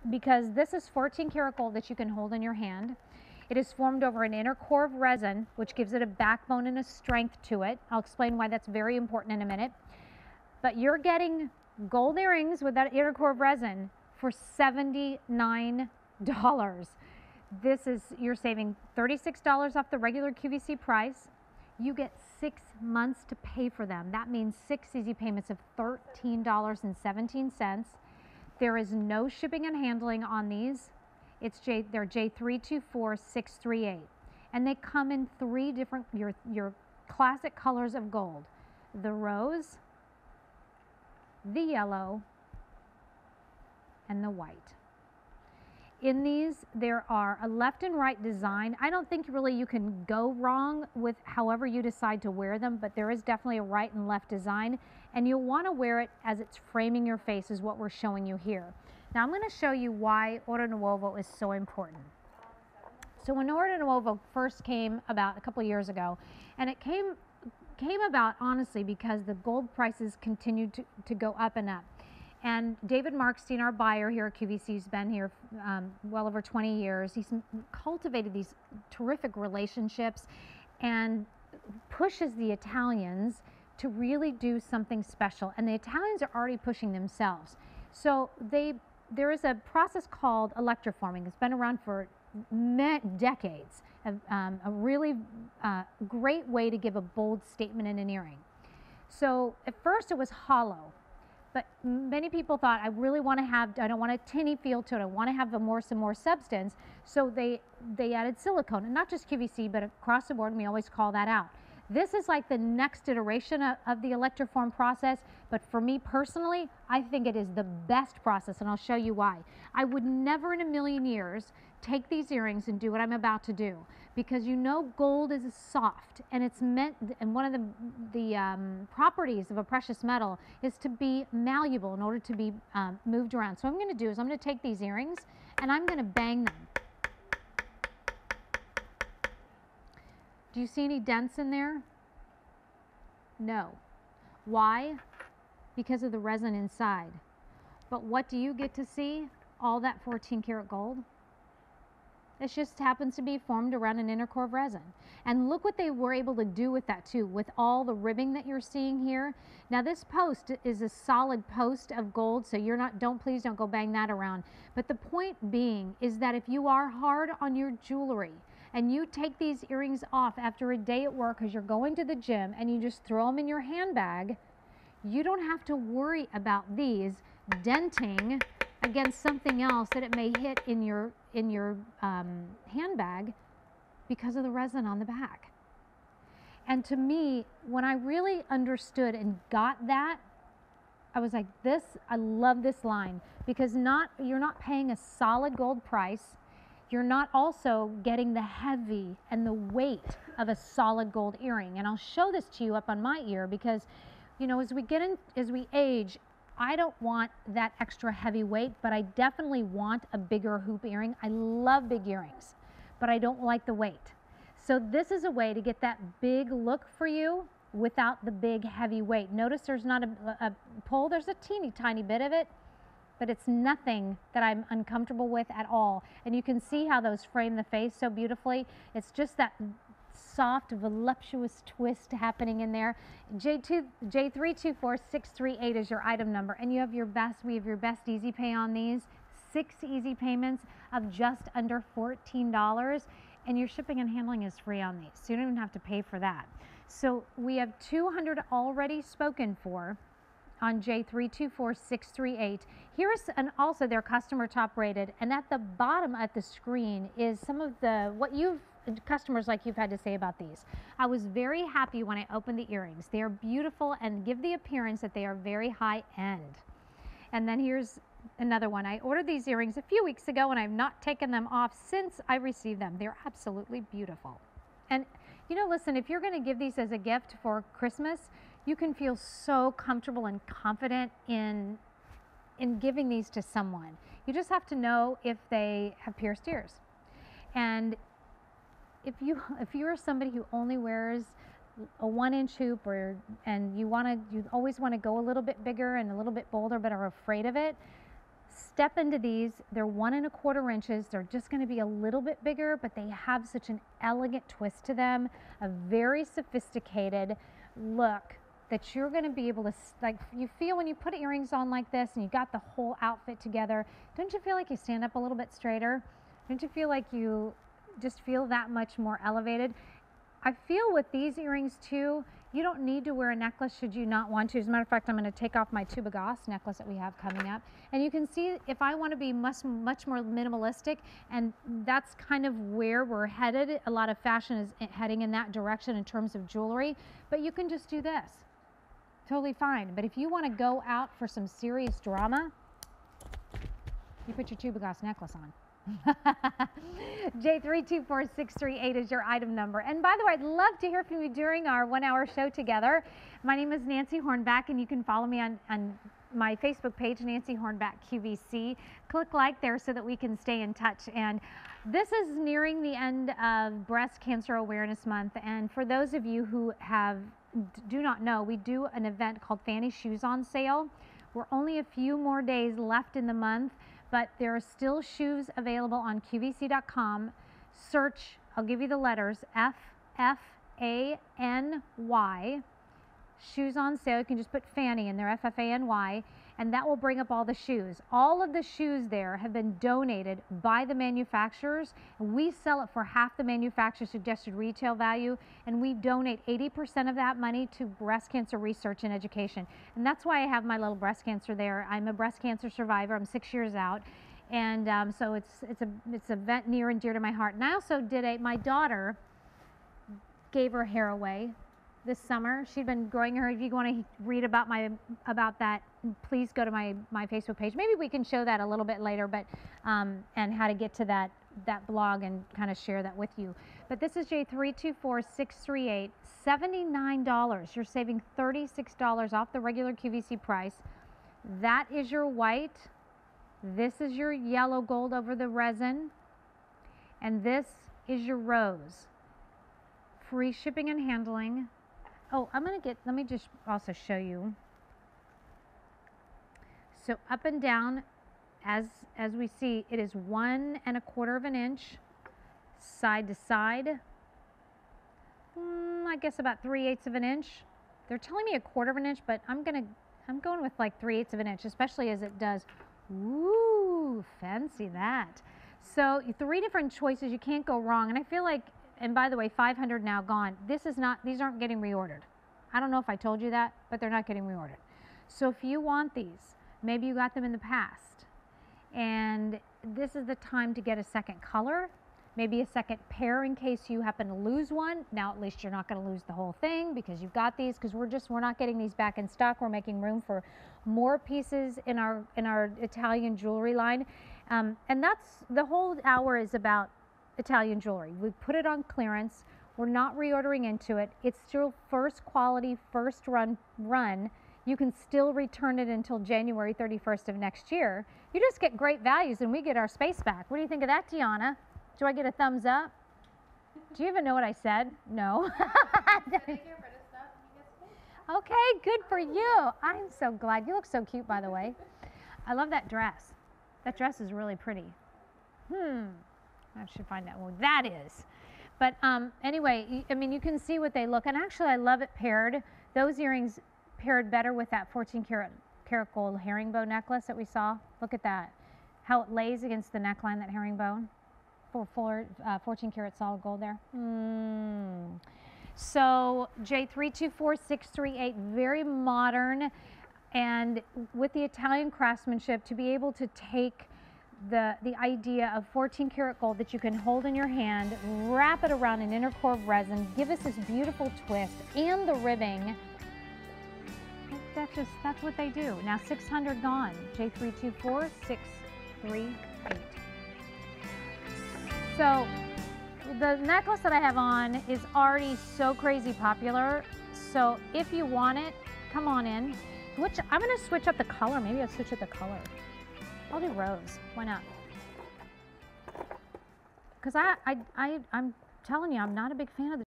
because this is 14 karat gold that you can hold in your hand. It is formed over an inner core of resin, which gives it a backbone and a strength to it. I'll explain why that's very important in a minute. But you're getting gold earrings with that inner core of resin for $79. You're saving $36 off the regular QVC price. You get 6 months to pay for them. That means 6 easy payments of $13.17. There is no shipping and handling on these. They're J324638. And they come in 3 different, your classic colors of gold. The rose, the yellow, and the white. In these, there are a left and right design. I don't think really you can go wrong with however you decide to wear them, but there is definitely a right and left design, and you'll want to wear it as it's framing your face, is what we're showing you here. Now I'm going to show you why Oro Nuovo is so important. So when Oro Nuovo first came about a couple of years ago, and it came about honestly because the gold prices continued to go up and up. And David Markstein, our buyer here at QVC, has been here well over 20 years. He's cultivated these terrific relationships and pushes the Italians to really do something special. And the Italians are already pushing themselves. So there is a process called electroforming. It's been around for decades. A really great way to give a bold statement in an earring. So at first it was hollow. But many people thought, I don't want a tinny feel to it. I want to have some more substance. So they added silicone, and not just QVC, but across the board, and we always call that out. This is like the next iteration of the electroform process, but for me personally, I think it is the best process, and I'll show you why. I would never in a million years take these earrings and do what I'm about to do, because you know gold is soft, and it's meant, and one of the properties of a precious metal is to be malleable in order to be moved around. So what I'm going to do is I'm going to take these earrings and I'm going to bang them. Do you see any dents in there? No. Why? Because of the resin inside. But what do you get to see? All that 14 karat gold. It just happens to be formed around an inner core of resin. And look what they were able to do with that too, with all the ribbing that you're seeing here. Now this post is a solid post of gold, so please don't go bang that around. But the point being is that if you are hard on your jewelry, and you take these earrings off after a day at work because you're going to the gym and you just throw them in your handbag, you don't have to worry about these denting against something else that it may hit in your handbag because of the resin on the back. And to me, when I really understood and got that, I was like, I love this line, because you're not paying a solid gold price. You're not also getting the heavy and the weight of a solid gold earring. And I'll show this to you up on my ear, because, you know, as we age, I don't want that extra heavy weight, but I definitely want a bigger hoop earring. I love big earrings, but I don't like the weight. So this is a way to get that big look for you without the big heavy weight. Notice there's not a pull. There's a teeny tiny bit of it, but it's nothing that I'm uncomfortable with at all. And you can see how those frame the face so beautifully. It's just that soft, voluptuous twist happening in there. J324638 is your item number, and we have your best easy pay on these. 6 easy payments of just under $14, and your shipping and handling is free on these, so you don't even have to pay for that. So we have 200 already spoken for on J324638. Here's also their customer top rated, and at the bottom at the screen is some of what customers like you've had to say about these. I was very happy when I opened the earrings. They are beautiful and give the appearance that they are very high end. And then here's another one. I ordered these earrings a few weeks ago, and I've not taken them off since I received them. They're absolutely beautiful. And you know, listen, if you're going to give these as a gift for Christmas, you can feel so comfortable and confident in giving these to someone. You just have to know if they have pierced ears. And if you're somebody who only wears a 1-inch hoop, and you always want to go a little bit bigger and a little bit bolder but are afraid of it, step into these. They're 1 1/4 inches. They're just going to be a little bit bigger, but they have such an elegant twist to them, a very sophisticated look that you're going to be able to, like, you feel when you put earrings on like this and you got the whole outfit together, don't you feel like you stand up a little bit straighter? Don't you feel like you just feel that much more elevated? I feel with these earrings too, you don't need to wear a necklace should you not want to. As a matter of fact, I'm going to take off my tuba goss necklace that we have coming up. And you can see if I want to be much more minimalistic, and that's kind of where we're headed. A lot of fashion is heading in that direction in terms of jewelry, but you can just do this. Totally fine. But if you want to go out for some serious drama, you put your tuba goss necklace on. J324638 is your item number. And by the way, I'd love to hear from you during our 1-hour show together. My name is Nancy Hornback, and you can follow me on my Facebook page, Nancy Hornback QVC. Click like there so that we can stay in touch. And this is nearing the end of Breast Cancer Awareness Month. And for those of you who do not know, we do an event called Fanny Shoes on Sale. We're only a few more days left in the month, but there are still shoes available on QVC.com. Search, I'll give you the letters, F-F-A-N-Y. Shoes on sale. You can just put Fanny in there, F-F-A-N-Y, and that will bring up all the shoes. All of the shoes there have been donated by the manufacturers. We sell it for half the manufacturer's suggested retail value, and we donate 80% of that money to breast cancer research and education. And that's why I have my little breast cancer there. I'm a breast cancer survivor. I'm 6 years out. And so it's an event near and dear to my heart. And I also did my daughter gave her hair away this summer. She'd been growing her. If you want to read about that, please go to my Facebook page. Maybe we can show that a little bit later, but and how to get to that blog and kind of share that with you. But this is J324638, $79. You're saving $36 off the regular QVC price. That is your white. This is your yellow gold over the resin, and this is your rose. Free shipping and handling. Oh, let me just also show you. So up and down, as we see, it is 1 1/4 inch, side to side. I guess about 3/8 inch. They're telling me 1/4 inch, but I'm going with like 3/8 inch, especially as it does. Ooh, fancy that. So 3 different choices. You can't go wrong. And I feel like, and by the way, 500 now gone. These aren't getting reordered. I don't know if I told you that, but they're not getting reordered. So if you want these, maybe you got them in the past, and this is the time to get a second color, maybe a second pair in case you happen to lose one. Now at least you're not going to lose the whole thing because you've got these, because we're not getting these back in stock. We're making room for more pieces in our Italian jewelry line. And that's the whole hour is about Italian jewelry. We put it on clearance. We're not reordering into it. It's still first quality, first run. You can still return it until January 31st of next year. You just get great values and we get our space back. What do you think of that, Tiana? Do I get a thumbs up? Do you even know what I said? No. Okay, good for you. I'm so glad. You look so cute, by the way. I love that dress. That dress is really pretty. I should find out what that is. But anyway, I mean, you can see what they look. And actually, I love it paired. Those earrings paired better with that 14 karat gold herringbone necklace that we saw. Look at that. How it lays against the neckline, that herringbone. 14 karat solid gold there. So J324638, very modern, and with the Italian craftsmanship, to be able to take the idea of 14 karat gold that you can hold in your hand, wrap it around an inner core of resin, give us this beautiful twist, and the ribbing. That's what they do. Now 600 gone. J324638. So the necklace that I have on is already so crazy popular. So if you want it, come on in. I'm going to switch up the color. Maybe I'll switch up the color. I'll do rose. Why not? Because I'm telling you, I'm not a big fan of the